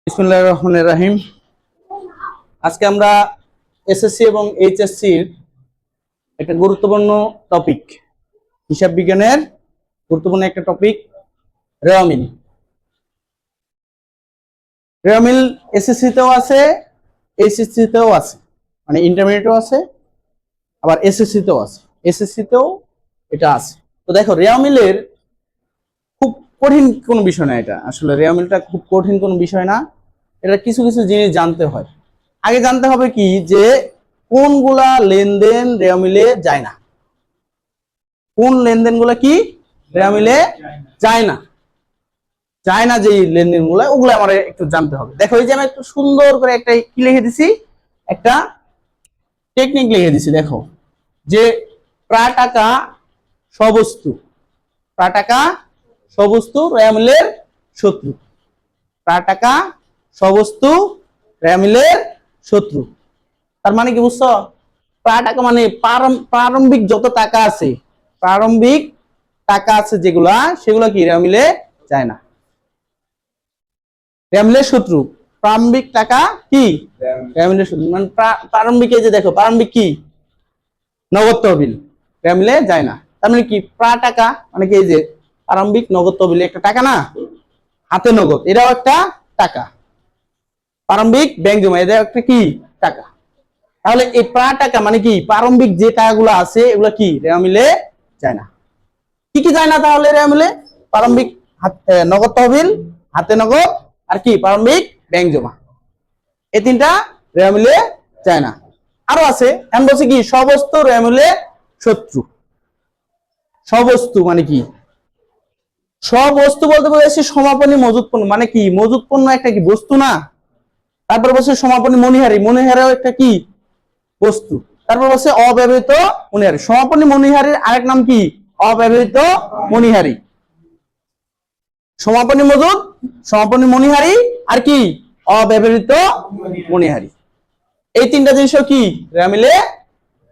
বিসমিল্লাহির রহমানির রহিম। আজকে আমরা এসএসসি এবং এইচএসসি এর একটা গুরুত্বপূর্ণ টপিক, হিসাব বিজ্ঞানের গুরুত্বপূর্ণ একটা টপিক রেওয়ামিল। রেওয়ামিল এসএসসি তেও আছে, এইচএসসি তেও আছে, মানে ইন্টারমিডিয়েটেও আছে, আবার এসএসসি তেও আছে, এসএসসি তেও এটা আছে। তো দেখো, রেওয়ামিলের খুব কঠিন কোনো বিষয় না, এটা আসলে রেওয়ামিলটা খুব কঠিন কোনো বিষয় না। এটা কিছু কিছু জিনিস জানতে হয়। আগে জানতে হবে কি, যে কোনগুলা লেনদেন রেওয়ামিলে যায় না, কোন লেনদেনগুলা কি রেওয়ামিলে যায় না, যে লেনদেনগুলো, ওগুলো আমার একটু জানতে হবে। দেখো, এই যে আমি একটু সুন্দর করে একটা কি লিখে দিছি, একটা টেকনিক লিখে দিছি। দেখো, যে প্রায় টাকা সবস্তু, প্রায় টাকা সবস্তু রেওয়ামিলের শত্রু, প্রায় টাকা সবস্তু রেওয়ামিলের শত্রু। তার মানে কি বুঝছো? প্রায় টাকা মানে প্রারম্ভিক যত টাকা আছে, প্রারম্ভিক টাকা আছে যেগুলা, সেগুলা কি রেওয়ামিলে যায় না, রেওয়ামিলের শত্রু। প্রারম্ভিক টাকা কি রেওয়ামিলের শত্রু, মানে প্রারম্ভিক, এই যে দেখো, প্রারম্ভিক কি নগদ তহবিল রেওয়ামিলে যায় না। তার মানে কি, প্রায় টাকা মানে কি, এই যে প্রারম্ভিক নগদ তহবিল একটা টাকা না, হাতে নগদ, এটাও একটা টাকা। প্রারম্ভিক ব্যাংক জমা, এটা একটা কি টাকা। তাহলে এই প্রায় টাকা মানে কি, প্রারম্ভিক যে টাকাগুলো আছে এগুলো কি রেওয়ামিলে যায় না। কি কি যায় না তাহলে রেওয়ামিলে? প্রারম্ভিক নগদ তহবিল, হাতে নগদ, আর কি প্রারম্ভিক ব্যাংক জমা, এই তিনটা রেওয়ামিলে যায় না। আরো আছে, এখন বলছে কি, সবস্তু রেওয়ামিলে শত্রু। সবস্তু মানে কি? সবস্তু বলতে বোঝাচ্ছে সমাপনী মজুত পণ্য, মানে কি মজুত পণ্য একটা কি বস্তু না। তারপর বলছে সমাপনী মণিহারি, মণিহারিও একটা কি বস্তু। তারপর বলছে অব্যবহৃত মণিহারি, সমাপনী মণিহারির আরেক নাম কি অব্যবহৃত মণিহারি। সমাপনী মজুদ, সমাপনী মণিহারি, আর কি অব্যবহৃত মণিহারি। এই তিনটা জিনিসও কি রেওয়ামিলে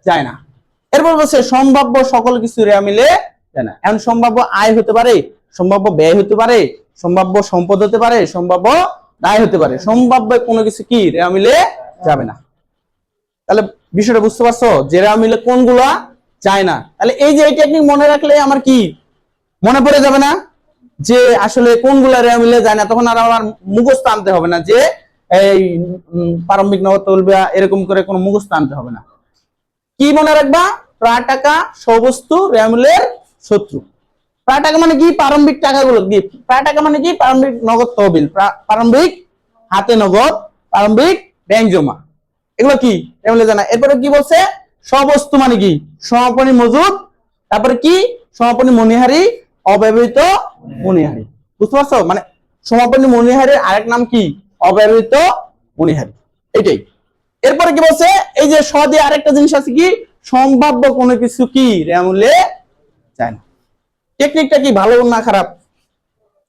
যায় না। এরপর বলছে সম্ভাব্য সকল কিছু রেওয়ামিলে যায় না। এখন সম্ভাব্য আয় হতে পারে, সম্ভাব্য ব্যয় হতে পারে, সম্ভাব্য সম্পদ হতে পারে, সম্ভাব্য দায় হতে পারে, সম্ভাব্য কোনো কিছু কি রেওয়ামিলে যাবে না। তাহলে বিষয়টা বুঝতে পারছো, যে রেওয়ামিলে কোনগুলা যায় না। তাহলে এই যে এই টেকনিক মনে রাখলে আমার কি মনে পড়ে যাবে না, যে আসলে কোনগুলা রেওয়ামিলে যায় না। তখন আর আমার মুখস্থ আনতে হবে না, যে এই প্রারম্ভিক নগদ তহবিল এরকম করে কোনো মুখস্থ আনতে হবে না। কি মনে রাখবা? প্রায় টাকা সবস্তু রেওয়ামিলের শত্রু। প্রায় টাকা মানে কি, প্রারম্ভিক টাকাগুলো কি, প্রায় টাকা মানে কি প্রারম্ভিক নগদ তহবিল, প্রারম্ভিক হাতে নগদ, প্রারম্ভিক ব্যাংক জমা, এগুলো কি রেওয়ামিলে যায় না। এরপরে কি বলছে, সবস্তু মানে কি সমাপনী মজুদ, তারপরে কি সমাপনী মণিহারি, অব্যবহৃত মণিহারি। বুঝতে পারছো? মানে সমাপনী মণিহারির আরেক নাম কি অব্যবহৃত মণিহারি, এটাই। এরপরে কি বলছে, এই যে স দিয়ে আরেকটা জিনিস আছে কি, সম্ভাব্য কোনো কিছু কি রেওয়ামিলে যায় না। টেকনিকটা কি ভালো না খারাপ?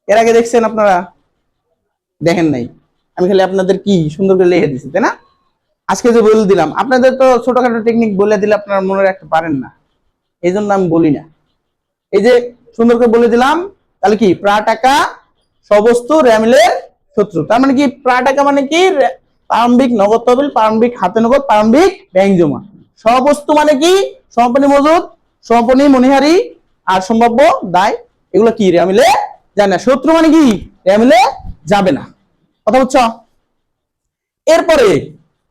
এর আগে দেখছেন আপনারা? দেখেন নাই? আমি খালি আপনাদের কি সুন্দর করে লিখে দিচ্ছি, তাই না? আজকে যে বলে দিলাম, আপনাদের তো ছোটখাটো টেকনিক বলে দিলে আপনারা মনে রাখতে পারেন না, এই জন্য আমি বলি না। এই যে সুন্দর করে বলে দিলাম, তাহলে কি প্রায় টাকা সবস্তু রেওয়ামিলের শত্রু। তার মানে কি, প্রায় টাকা মানে কি প্রারম্ভিক নগদ তহবিল, প্রারম্ভিক হাতে নগদ, প্রারম্ভিক ব্যাংক জমা। সবস্তু মানে কি সমাপনী মজুদ, সমাপনী মণিহারি, আর সম্ভাব্য দায়, এগুলো কি রেওয়ামিলে যায় না। শত্রু মানে কি রেওয়ামিলে যাবে না। কথা বুঝছো? এরপরে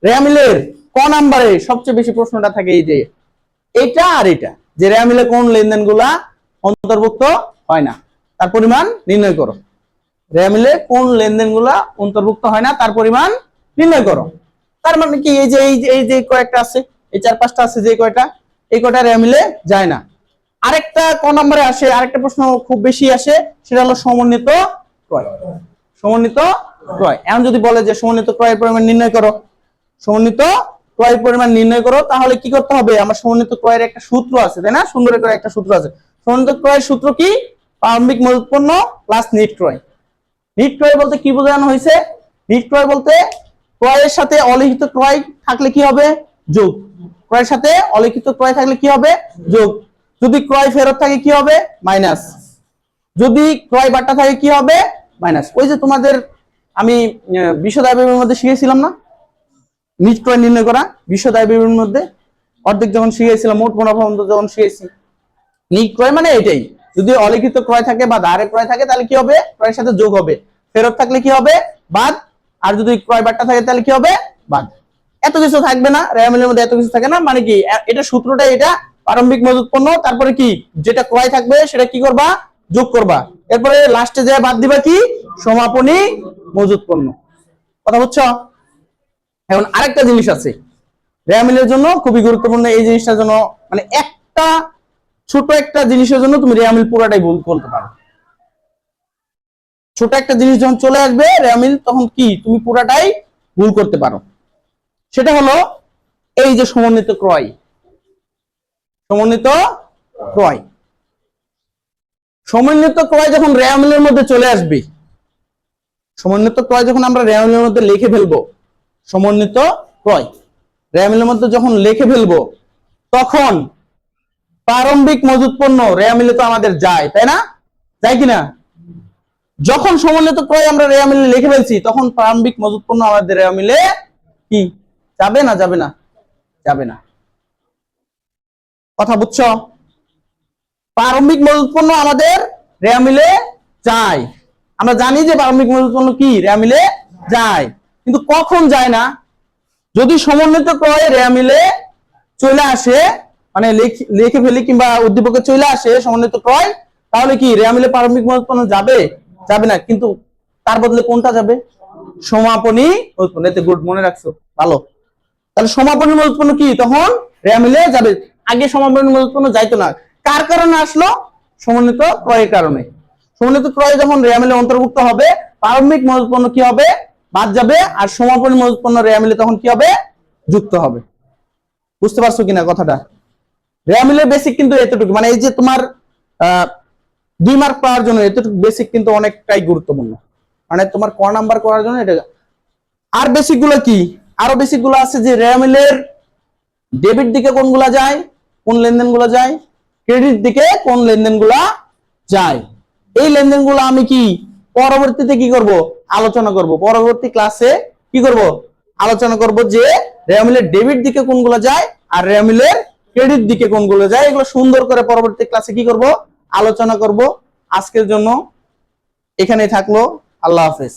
রেওয়ামিলের ক নাম্বারে সবচেয়ে বেশি প্রশ্নটা থাকে, এই যে এটা আর এটা, যে রেওয়ামিলে কোন লেনদেনগুলা অন্তর্ভুক্ত হয় না, তার পরিমাণ নির্ণয় করো। রেওয়ামিলে কোন লেনদেনগুলা অন্তর্ভুক্ত হয় না, তার পরিমাণ নির্ণয় করো। তার মানে কি, এই যে কয়েকটা আছে, এই 4-5টা আছে, যে কয়টা, এই কয়টা রেওয়ামিলে যায় না। আরেকটা ক নম্বরে আসে, আরেকটা প্রশ্ন খুব বেশি আসে, সেটা হলো সমন্বিত ক্রয়। সমন্বিত ক্রয়, এখন যদি বলে যে সমন্বিত ক্রয়ের পরিমাণ নির্ণয় করো, সমন্বিত ক্রয়ের পরিমাণ নির্ণয় করো, তাহলে কি করতে হবে? আমার সমন্বিত ক্রয়ের একটা সূত্র আছে, তাই না? সুন্দর করে একটা সূত্র আছে। সমন্বিত ক্রয়ের সূত্র কি? প্রারম্ভিক মজুত পণ্য প্লাস নিট ক্রয়। নিট ক্রয় বলতে কি বোঝানো হয়েছে? নিট ক্রয় বলতে ক্রয়ের সাথে অলিখিত ক্রয় থাকলে কি হবে? যোগ। ক্রয়ের সাথে অলিখিত ক্রয় থাকলে কি হবে? যোগ। যদি ক্রয় ফেরত থাকে কি হবে? মাইনাস। যদি ক্রয় বাটা থাকে কি হবে? মাইনাস। ওই যে তোমাদের আমি বিশদ আয় ব্যয়ের মধ্যে শিখেছিলাম না নিট ক্রয় নির্ণয় করা? বিশদ আয় ব্যয়ের মধ্যে অর্ধেক যখন শিখেছিলাম, মোট মুনাফা যখন শিখেছি, নিট ক্রয় মানে এটাই। যদি অলিখিত ক্রয় থাকে বা ধারে ক্রয় থাকে তাহলে কি হবে? ক্রয়ের সাথে যোগ হবে। ফেরত থাকলে কি হবে? বাদ। আর যদি ক্রয় বাট্টা থাকে তাহলে কি হবে? বাদ। এত কিছু থাকবে না, রেয়ামিলের মধ্যে এত কিছু থাকে না। মানে কি, এটা সূত্রটা এটা, প্রারম্ভিক মজুত পণ্য, তারপরে কি যেটা ক্রয় থাকবে সেটা কি করবা? যোগ করবা। এরপরে লাস্টে যায় বাদ দিবা কি? সমাপনী মজুত পণ্য। কথা বুঝছো? এখন আরেকটা জিনিস আছে রেয়ামিলের জন্য খুবই গুরুত্বপূর্ণ। এই জিনিসটার জন্য মানে একটা ছোট একটা জিনিসের জন্য তুমি রেয়ামিল পুরাটাই ভুল করতে পারো। ছোট একটা জিনিস যখন চলে আসবে রেয়ামিল, তখন কি তুমি পুরাটাই ভুল করতে পারো। সেটা হলো এই যে সমন্বিত ক্রয়। সমন্বিত ক্রয়, সমন্বিত ক্রয় যখন রেয়ামিলের মধ্যে চলে আসবে, সমন্বিত ক্রয় যখন আমরা রেয়ামিলের মধ্যে লিখে ফেলবো, সমন্বিত ক্রয় রেয়ামিলের মধ্যে যখন লিখে ফেলবো, তখন প্রারম্ভিক মজুত পণ্য রেয়ামিলে তো আমাদের যায়, তাই না? যায় কিনা? যখন সমন্বিত ক্রয় আমরা রেয়ামিলে লিখে ফেলছি, তখন প্রারম্ভিক মজুত পণ্য আমাদের রেয়ামিলে কি যাবে না? যাবে না? যাবে না। কথা বুঝছো? প্রারম্ভিক মজুত পণ্য আমাদের রেয়ামিলে যায়। আমরা জানি যে প্রারম্ভিক মজুত পণ্য কি রেয়ামিলে যায়, কিন্তু কখন যায় না? যদি সমন্বিত ক্রয় রেয়ামিলে চলে আসে, মানে লিখে ফেলি কিংবা উদ্দীপকে চলে আসে সমন্বিত ক্রয়, তাহলে কি রেয়ামিলে প্রারম্ভিক মজুত পণ্য যাবে? যাবে না। কিন্তু তার বদলে কোনটা যাবে? সমাপনী মজুত পণ্য। এতে গুড, মনে রাখছো, ভালো। তাহলে সমাপনী মজুত পণ্য কি তখন রেয়ামিলে যাবে। আগে সমাপনী মজুত পণ্য যাইতো না। কার কারণে আসলো? সমন্বিত ক্রয়ের কারণে। সমন্বিত ক্রয় যখন রেয়ামিলে অন্তর্ভুক্ত হবে, প্রারম্ভিক মজুত পণ্য কি হবে? বাদ যাবে। আর সমাপনী মজুত পণ্য রেয়ামিলে তখন কি হবে? যুক্ত হবে। বুঝতে পারছো কিনা কথাটা? রেয়ামিলের বেসিক কিন্তু এতটুকু, মানে এই যে তোমার 2 মার্ক পাওয়ার জন্য এতটুকু বেসিক কিন্তু অনেকটাই গুরুত্বপূর্ণ। মানে তোমার ক নাম্বার করার জন্য এটা। আর বেসিক গুলো কি? আরো বেসিক গুলো আছে যে রেয়ামিলের ডেবিট দিকে কোনগুলা যায়, কোন লেনদেনগুলো যায়, ক্রেডিট দিকে কোন লেনদেনগুলা যায়। এই লেনদেনগুলো আমি কি পরবর্তীতে কি করব? আলোচনা করব। পরবর্তী ক্লাসে কি করব? আলোচনা করব যে রেয়ামিলের ডেবিট দিকে কোনগুলো যায় আর রেয়ামিলের ক্রেডিট দিকে কোনগুলো যায়। এগুলো সুন্দর করে পরবর্তী ক্লাসে কি করব? আলোচনা করব। আজকের জন্য এখানেই থাকলো। আল্লাহ হাফেজ।